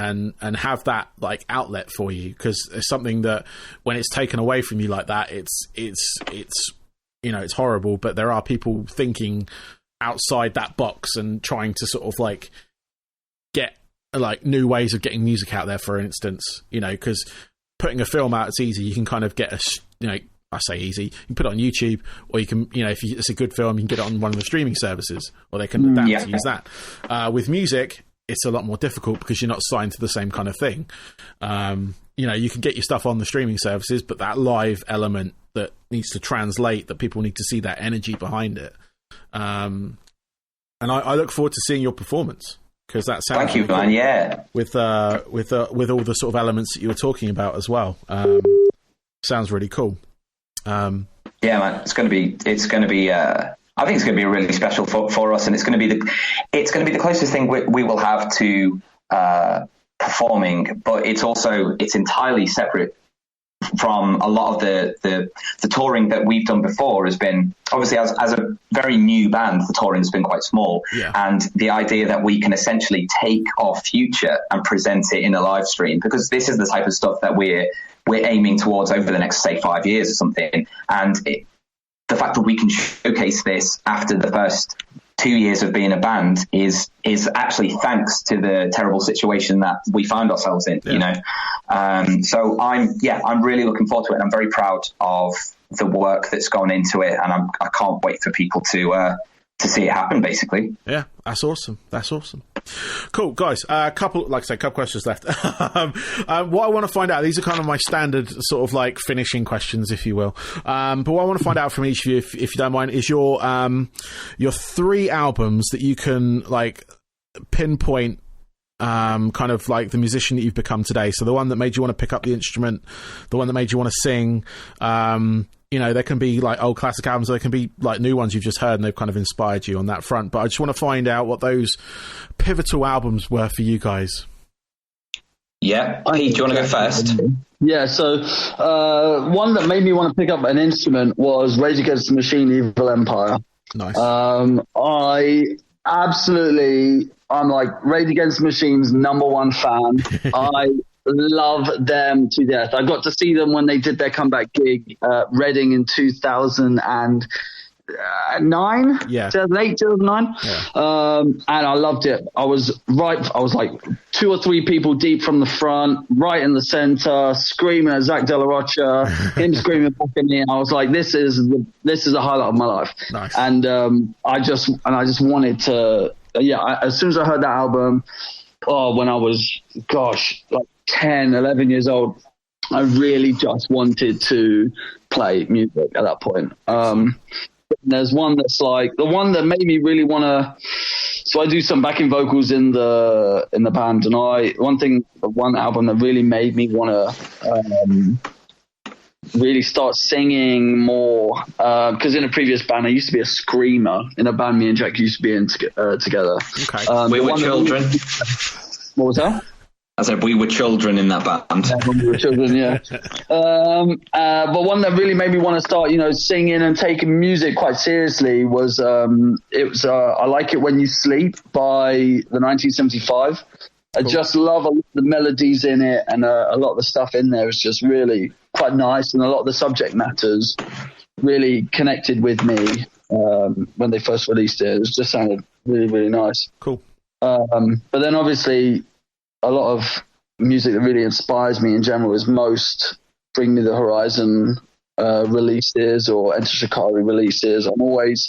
have that like outlet for you, because it's something that when it's taken away from you like that, it's you know, it's horrible, but there are people thinking outside that box and trying to sort of like get like new ways of getting music out there, for instance, you know, because putting a film out, it's easy. You can kind of get I say easy. You can put it on YouTube, or you can, you know, if it's a good film, you can get it on one of the streaming services, or they can adapt to use that. With music, it's a lot more difficult because you're not signed to the same kind of thing. You know, you can get your stuff on the streaming services, but that live element that needs to translate, that people need to see that energy behind it. And I look forward to seeing your performance, because that sounds thank you, man. Yeah, with all the sort of elements that you were talking about as well. Sounds really cool. Man, it's going to be I think it's going to be really special for us, and it's going to be the closest thing we will have to performing, but it's entirely separate from a lot of the touring that we've done before. Has been obviously as a very new band, the touring has been quite small, and the idea that we can essentially take our future and present it in a live stream, because this is the type of stuff that we're aiming towards over the next, say, 5 years or something. And the fact that we can showcase this after the first 2 years of being a band is actually thanks to the terrible situation that we found ourselves in, you know. So I'm really looking forward to it, and I'm very proud of the work that's gone into it, and I can't wait for people to see it happen, basically. Yeah, that's awesome. Cool, guys. Couple questions left. What I want to find out, these are kind of my standard sort of like finishing questions, if you will. But what I want to find out from each of you, if you don't mind, is your 3 albums that you can like pinpoint, kind of like the musician that you've become today. So the one that made you want to pick up the instrument, the one that made you want to sing, you know, there can be like old classic albums, there can be like new ones you've just heard and they've kind of inspired you on that front. But I just want to find out what those pivotal albums were for you guys. Yeah, Pete, do you want to go first? Yeah, so one that made me want to pick up an instrument was Rage Against the Machine, Evil Empire. Nice. I'm like Rage Against the Machine's #1 fan. I love them to death. I got to see them when they did their comeback gig at Reading in 2009, 2008, 2009. And I loved it. I was like 2 or 3 people deep from the front, right in the center, screaming at Zach De La Rocha, him screaming back at me. I was like, this is a highlight of my life. Nice. And I just wanted to, as soon as I heard that album, when I was, like 10, 11 years old, I really just wanted to play music at that point. There's one that's like the one that made me really want to. So I do some backing vocals in the band, and one album that really made me want to really start singing more. Because in a previous band, I used to be a screamer in a band me and Jack used to be in together. Okay, we were children. What was that? I said we were children in that band. Yeah, when we were children, yeah. But one that really made me want to start, singing and taking music quite seriously was I Like It When You Sleep by the 1975. Cool. I just love the melodies in it, and a lot of the stuff in there is just really quite nice, and a lot of the subject matters really connected with me when they first released it. It just sounded really, really nice. Cool. But then obviously, a lot of music that really inspires me in general is most Bring Me the Horizon releases or Enter Shikari releases. I'm always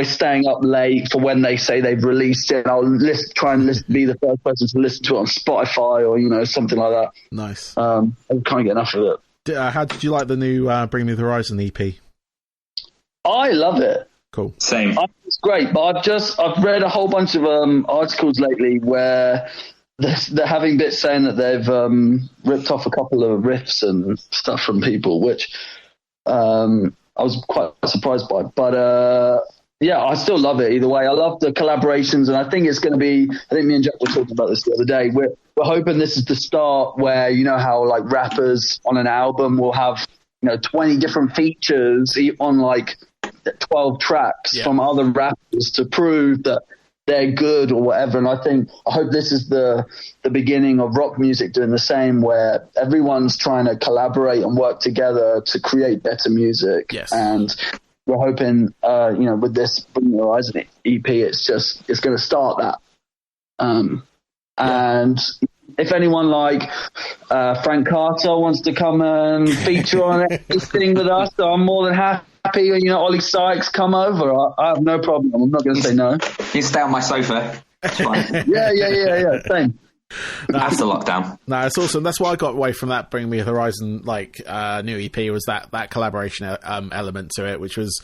staying up late for when they say they've released it. I'll try and be the first person to listen to it on Spotify or something like that. Nice. I can't get enough of it. How did you like the new Bring Me the Horizon EP? I love it. Cool. Same. It's great, but I've read a whole bunch of articles lately where they're having bits saying that they've ripped off a couple of riffs and stuff from people, which I was quite surprised by. But I still love it either way. I love the collaborations, and I think it's going to be. I think me and Jack were talking about this the other day. We're hoping this is the start where how like rappers on an album will have 20 different features on like 12 tracks from other rappers to prove that they're good or whatever. And I hope this is the beginning of rock music doing the same, where everyone's trying to collaborate and work together to create better music. Yes. And we're hoping, with this Bring Me the Horizon EP, it's going to start that. And if anyone like Frank Carter wants to come and feature on anything with us, so I'm more than happy. Ollie Sykes, come over. I have no problem. I'm not going to say no. You stay on my sofa. It's fine. Yeah. Same. After lockdown. No, it's awesome. That's why I got away from that Bring Me the Horizon new EP was that collaboration element to it, which was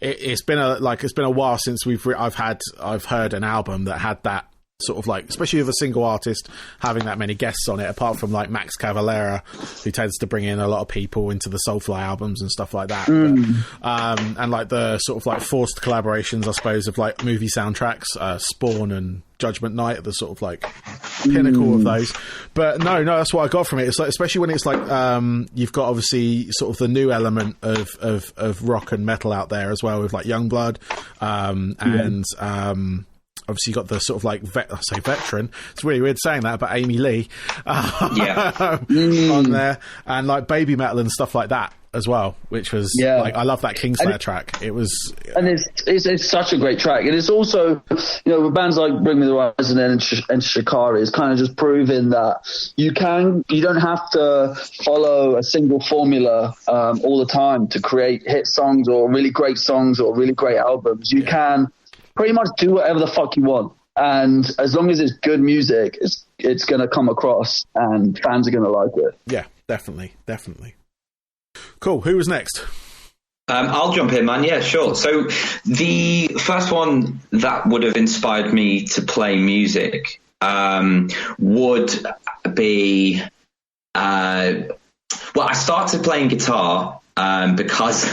it's been a while since I've heard an album that had that sort of like, especially with a single artist having that many guests on it, apart from like Max Cavalera, who tends to bring in a lot of people into the Soulfly albums and stuff like that. But, and like the sort of like forced collaborations, I suppose, of like movie soundtracks, Spawn and Judgment Night are the sort of like pinnacle of those. But no, that's what I got from it. It's like, especially when it's like you've got obviously sort of the new element of rock and metal out there as well, with like Youngblood and obviously you got the sort of like veteran. It's really weird saying that, but Amy Lee on there, and like baby metal and stuff like that as well, which was like, I love that Kingslayer track. It was, and it's such a great track, and it's also with bands like Bring Me the Horizon and Shikari, it's kind of just proving that you don't have to follow a single formula all the time to create hit songs or really great songs or really great albums. You can pretty much do whatever the fuck you want, and as long as it's good music, it's going to come across and fans are going to like it. Yeah, definitely. Cool. Who was next? I'll jump in, man. Yeah, sure. So the first one that would have inspired me to play music would be I started playing guitar because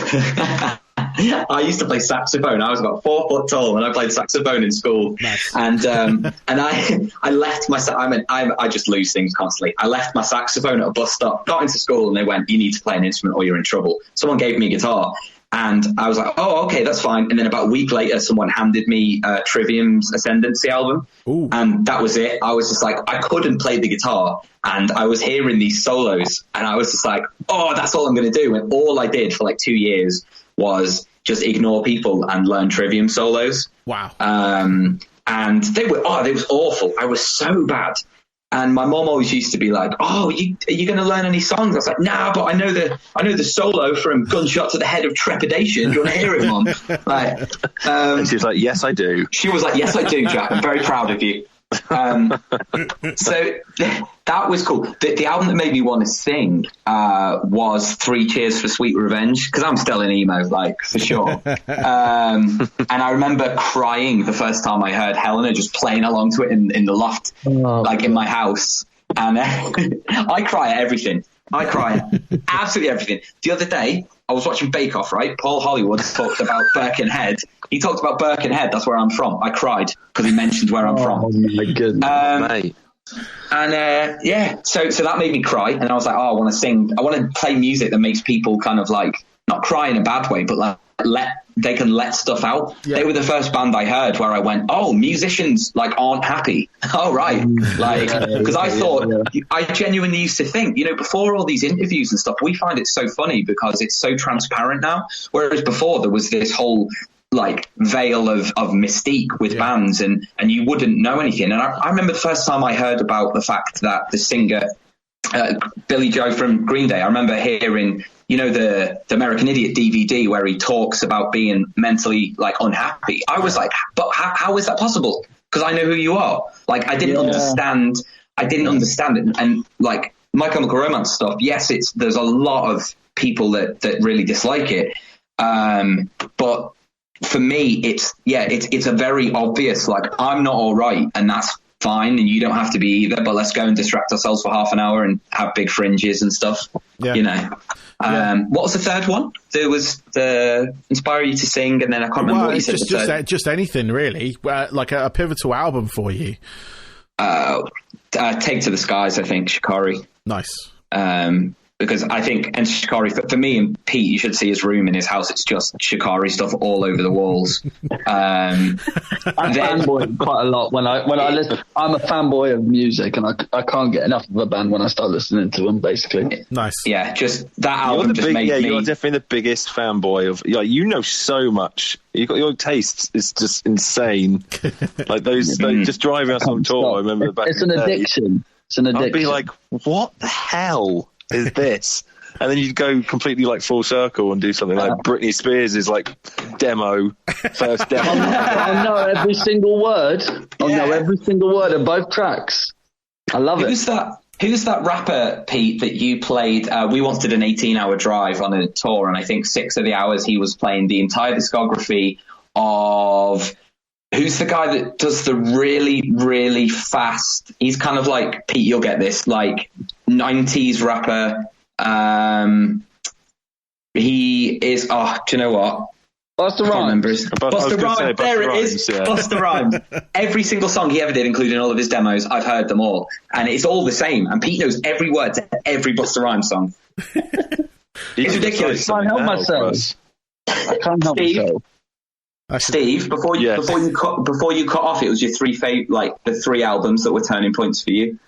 I used to play saxophone. I was about 4 foot tall and I played saxophone in school. Nice. And I left my I just lose things constantly. I left my saxophone at a bus stop, got into school, and they went, "You need to play an instrument or you're in trouble." Someone gave me a guitar. And I was like, "Oh, okay, that's fine." And then about a week later, someone handed me Trivium's Ascendancy album. Ooh. And that was it. I was just like, I couldn't play the guitar. And I was hearing these solos. And I was just like, oh, that's all I'm going to do. And all I did for like 2 years was just ignore people and learn Trivium solos. Wow. And they was awful. I was so bad. And my mom always used to be like, "Oh, are you going to learn any songs?" I was like, "Nah, but I know the solo from Gunshot to the Head of Trepidation. Do you want to hear it, Mom?" Like, and she was like, "Yes, I do." She was like, "Yes, I do, Jack. I'm very proud of you." So that was cool. The album that made me want to sing was 3 Cheers for Sweet Revenge, because I'm still in emo, like, for sure. And I remember crying the first time I heard Helena just playing along to it in the loft, like in my house. And I cry at everything. I cry at absolutely everything. The other day, I was watching Bake Off, right? Paul Hollywood talked about Birkenhead. He talked about Birkenhead. That's where I'm from. I cried because he mentioned where I'm from. Oh, my goodness, mate. And so that made me cry. And I was like, oh, I want to sing. I want to play music that makes people kind of like, not cry in a bad way, but like they can let stuff out. Yeah. They were the first band I heard where I went, oh, musicians like aren't happy. Oh, right. Like, because I thought, I genuinely used to think, before all these interviews and stuff, we find it so funny because it's so transparent now. Whereas before there was this whole like veil of mystique with bands and you wouldn't know anything. And I remember the first time I heard about the fact that the singer, Billy Joe from Green Day, I remember hearing, the American Idiot DVD where he talks about being mentally like unhappy. I was like, but how is that possible? Because I know who you are. Like, I didn't understand it. And like My Chemical Romance stuff, yes, there's a lot of people that really dislike it. But for me, it's a very obvious, like, I'm not all right, and that's fine, and you don't have to be either, but let's go and distract ourselves for half an hour and have big fringes and stuff. What was the third one? There was the Inspire You to Sing, and then I can't remember what you said. Just anything really, like a pivotal album for you. Take to the Skies, I think, Shikari. Nice. Because I think, and Shikari, for me and Pete, you should see his room in his house. It's just Shikari stuff all over the walls. I fanboy quite a lot when I listen. I'm a fanboy of music, and I can't get enough of a band when I start listening to them. Basically, nice. Yeah, just that album just made me. You're definitely the biggest fanboy of. So much. Your taste is just insane. Like those just driving us on tour. I remember back. It's an addiction. It's an addiction. I'd be like, what the hell is this? And then you'd go completely like full circle and do something like Britney Spears' is like first demo. I know every single word. I know every single word of both tracks. I love it. Who's that rapper, Pete, that you played? We once did an 18-hour drive on a tour, and I think 6 of the hours he was playing the entire discography of... Who's the guy that does the really, really fast... He's kind of like, Pete, you'll get this, like 90s rapper. He is... Oh, do you know what? Busta Rhymes. Busta Rhymes. There it is. Yeah. Busta Rhymes. Every single song he ever did, including all of his demos, I've heard them all. And it's all the same. And Pete knows every word to every Busta Rhymes song. It's ridiculous. I can't help myself. I can't help myself. Steve, before you cut off, it was your the 3 albums that were turning points for you.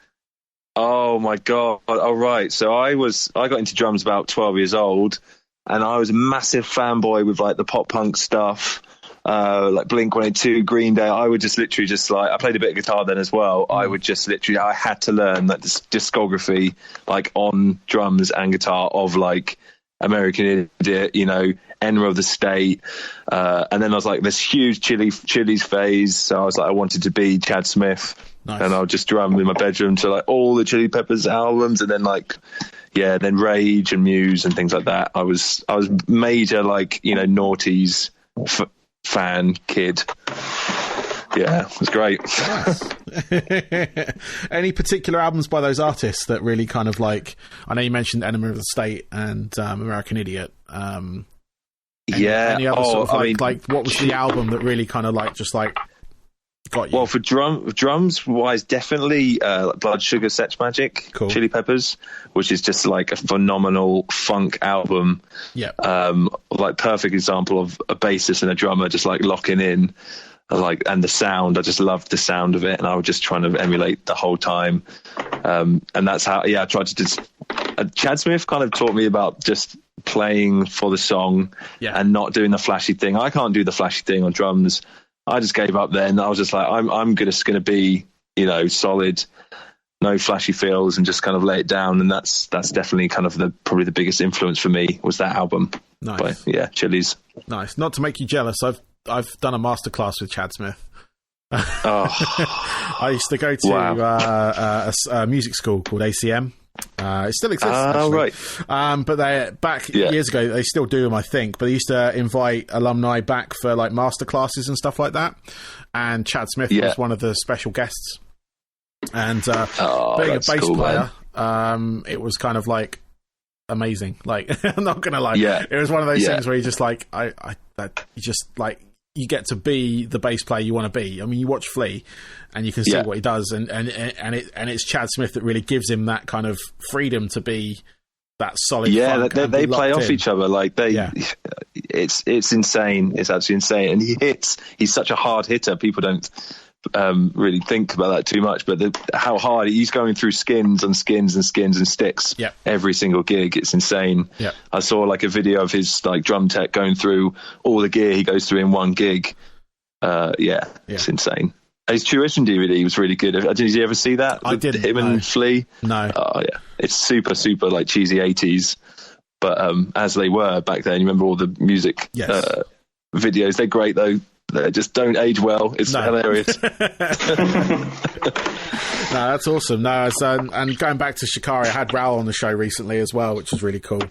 Oh my god! All right, so I got into drums about 12 years old, and I was a massive fanboy with like the pop punk stuff, like Blink-182, Green Day. I would just literally I played a bit of guitar then as well. I would just literally, I had to learn that discography like on drums and guitar of like American Idiot, Enema of the State, and then I was like this huge Chili's phase, so I was like I wanted to be Chad Smith. Nice. And I'll just drum in my bedroom to like all the Chili Peppers albums, and then then Rage and Muse and things like that. I was major like noughties fan kid. Yeah, it was great. Nice. Any particular albums by those artists that really kind of like? I know you mentioned Enema of the State and American Idiot. Any other sort of like what was the album that really kind of like just like got you? Well, for drums wise, definitely Blood Sugar Sex Magic, cool. Chili Peppers, which is just like a phenomenal funk album. Yeah. Like perfect example of a bassist and a drummer just like locking in. And the sound, I just loved the sound of it, and I was just trying to emulate the whole time. And that's how, I tried to just. Chad Smith kind of taught me about just playing for the song and not doing the flashy thing. I can't do the flashy thing on drums. I just gave up then. I was just like, I'm just going to be, solid, no flashy feels, and just kind of lay it down. And that's definitely kind of probably the biggest influence for me was that album. Nice. But, Chili's. Nice. Not to make you jealous, I've done a masterclass with Chad Smith. I used to go to a music school called ACM. It still exists, actually. Right. But they years ago, they still do them, I think. But they used to invite alumni back for like master classes and stuff like that. And Chad Smith was one of the special guests. And being a bass player, it was kind of like amazing. Like, I'm not gonna lie, it was one of those things where you just like, you just like. You get to be the bass player you want to be. I mean, you watch Flea, and you can see what he does, and it's Chad Smith that really gives him that kind of freedom to be that solid. Yeah, they play off each other like it's insane. It's absolutely insane, and he's such a hard hitter. People don't really think about that too much, but how hard he's going through skins and skins and skins and sticks every single gig. It's insane. I saw like a video of his like drum tech going through all the gear he goes through in one gig. It's insane. His Tuition DVD was really good. Did you ever see that? I didn't. Him and Flea. No. Oh yeah, it's super like cheesy 80s, but as they were back then. You remember all the music videos? They're great though. They just don't age well. It's hilarious. No, that's awesome. No, and going back to Shikari, I had Raoul on the show recently as well, which was really cool.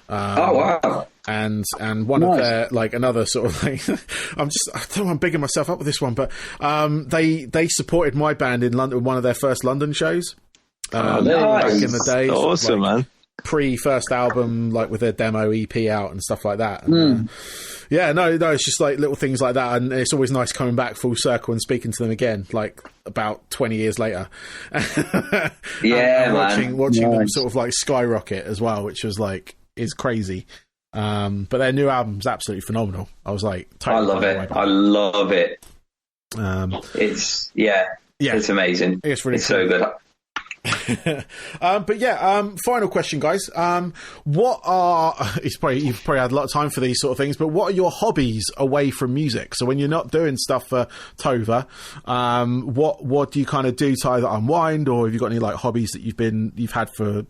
Wow! And one of their like another sort of like, I don't know, I'm bigging myself up with this one, but they supported my band in London, one of their first London shows. Back in the day, awesome, man. Pre-first album, like with their demo EP out and stuff like that. And, it's just like little things like that, and it's always nice coming back full circle and speaking to them again, like about 20 years later. Watching them sort of like skyrocket as well, which was like is crazy. But their new album's absolutely phenomenal. I was like, totally I love it. It's it's amazing. It's really cool. So good. Final question, guys. What are you've probably had a lot of time for these sort of things, but what are your hobbies away from music? So when you're not doing stuff for TOVA, what do you kind of do to either unwind, or have you got any like hobbies that you've had for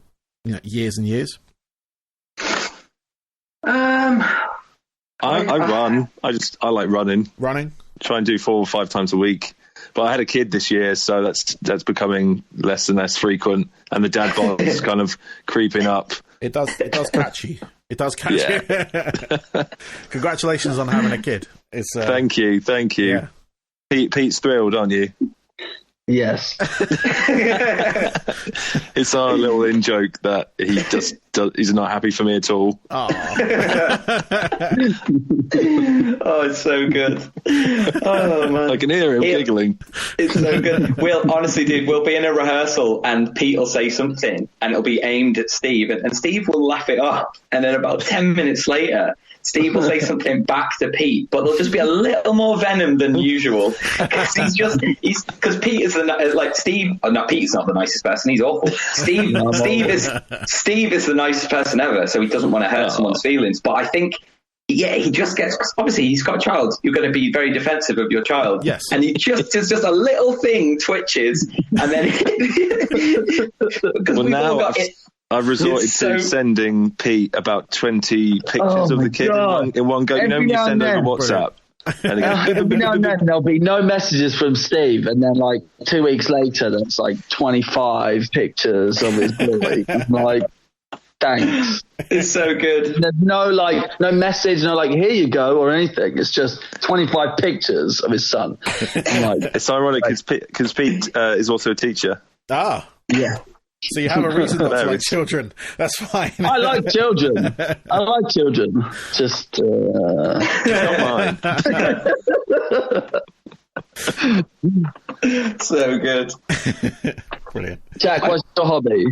years and years? I run. I like running. Try and do 4 or 5 times a week. But I had a kid this year, so that's becoming less and less frequent, and the dad bod is kind of creeping up. It does catch you. It does catch you. Congratulations on having a kid. Thank you. Yeah. Pete's thrilled, aren't you? Yes. It's our little in-joke that he's not happy for me at all. Oh, it's so good. Oh, man. I can hear him giggling. It's so good. We'll be in a rehearsal and Pete will say something and it'll be aimed at Steve, and Steve will laugh it up, and then about 10 minutes later Steve will say something back to Pete, but there'll just be a little more venom than usual. Because Pete is Steve. Oh, no, Pete's not the nicest person. He's awful. Steve is the nicest person ever. So he doesn't want to hurt someone's feelings. But I think, he just gets. Obviously, he's got a child. You're going to be very defensive of your child. Yes. And there's just a little thing twitches, and then. I've resorted to sending Pete about 20 pictures of the kid in one go. You send over WhatsApp. Every now and then there'll be no messages from Steve, and then like 2 weeks later there's like 25 pictures of his boy. I'm like, thanks. It's so good. There's no message, no like here you go or anything. It's just 25 pictures of his son. It's ironic because Pete is also a teacher. Ah, yeah. So you have a reason not to like children. That's fine. I like children. I like children. Just Don't mind. So good. Brilliant. Jack, what's your hobby?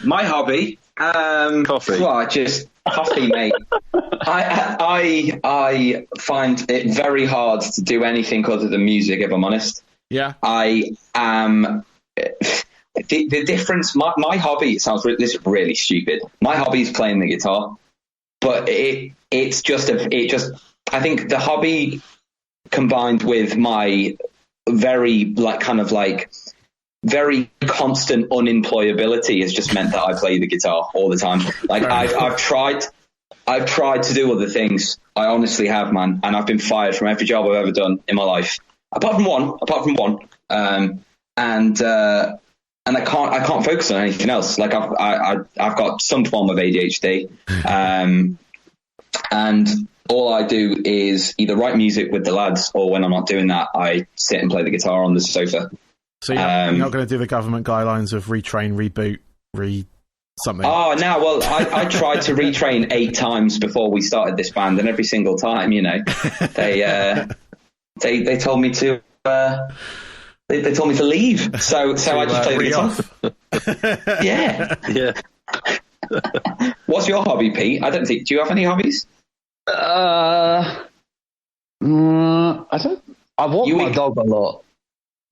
My hobby, Coffee. Well, just coffee, mate. I find it very hard to do anything other than music, if I'm honest. Yeah. I am the difference. My hobby this is really stupid. My hobby is playing the guitar, but I think the hobby combined with my very very constant unemployability has just meant that I play the guitar all the time. Like I've tried to do other things. I honestly have, man, and I've been fired from every job I've ever done in my life, apart from one. And I can't focus on anything else. Like I've got some form of ADHD, and all I do is either write music with the lads, or when I'm not doing that, I sit and play the guitar on the sofa. So you're not going to do the government guidelines of retrain, reboot, something? Oh, no. Well, I tried to retrain 8 times before we started this band, and every single time, they told me to. They told me to leave, so I just played the guitar. Yeah. What's your hobby, Pete? Do you have any hobbies? I don't. I walk my dog a lot.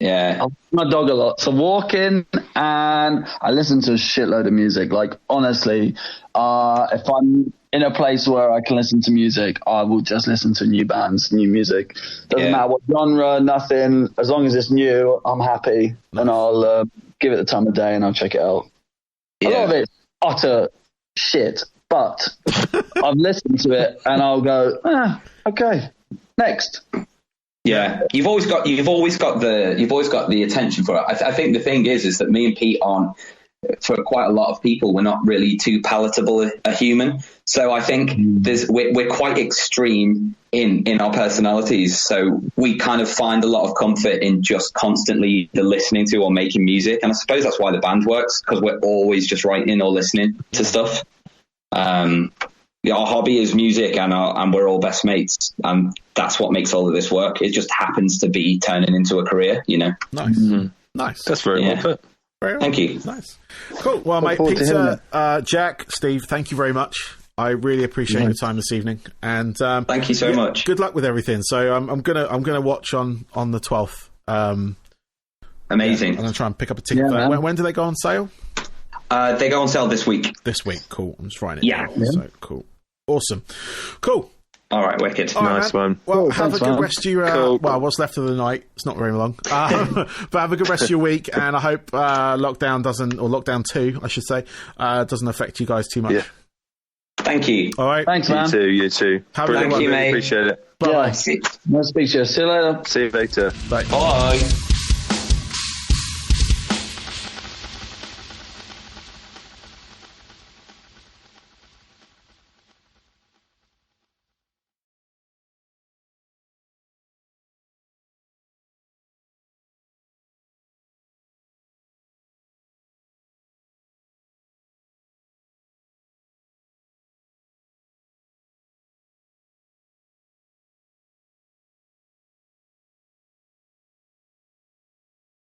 Yeah, I walk my dog a lot. So walking, and I listen to a shitload of music. Like honestly, if I'm in a place where I can listen to music, I will just listen to new bands, new music. Doesn't matter what genre, nothing. As long as it's new, I'm happy, and I'll give it the time of day, and I'll check it out. A lot of it's utter shit, but I've listened to it, and I'll go, okay, next. Yeah, you've always got the attention for it. I think the thing is that me and Pete aren't, for quite a lot of people, we're not really too palatable a human. So I think we're quite extreme in our personalities. So we kind of find a lot of comfort in just constantly listening to or making music. And I suppose that's why the band works, because we're always just writing or listening to stuff. Our hobby is music, and we're all best mates, and that's what makes all of this work. It just happens to be turning into a career, Nice. Mm-hmm. Nice. That's very well put. Thank you. Nice. Cool. Well, mate, Peter, Jack, Steve, thank you very much. I really appreciate your time this evening, and thank you so much. Good luck with everything. So I'm gonna watch on the 12th. Amazing. I'm gonna try and pick up a ticket. When do they go on sale? They go on sale this week. This week. Cool. I'm just writing it down. So cool. Awesome. Cool. All right, wicked. All nice right, one. Well, have a good rest of your... Well, what's left of the night. It's not very long. But have a good rest of your week, and I hope Lockdown 2, I should say, doesn't affect you guys too much. Yeah. Thank you. All right. Thanks, man. You too. Thank you, mate. Appreciate it. Bye. Nice to speak to you. See you later. See you later. Bye. Bye.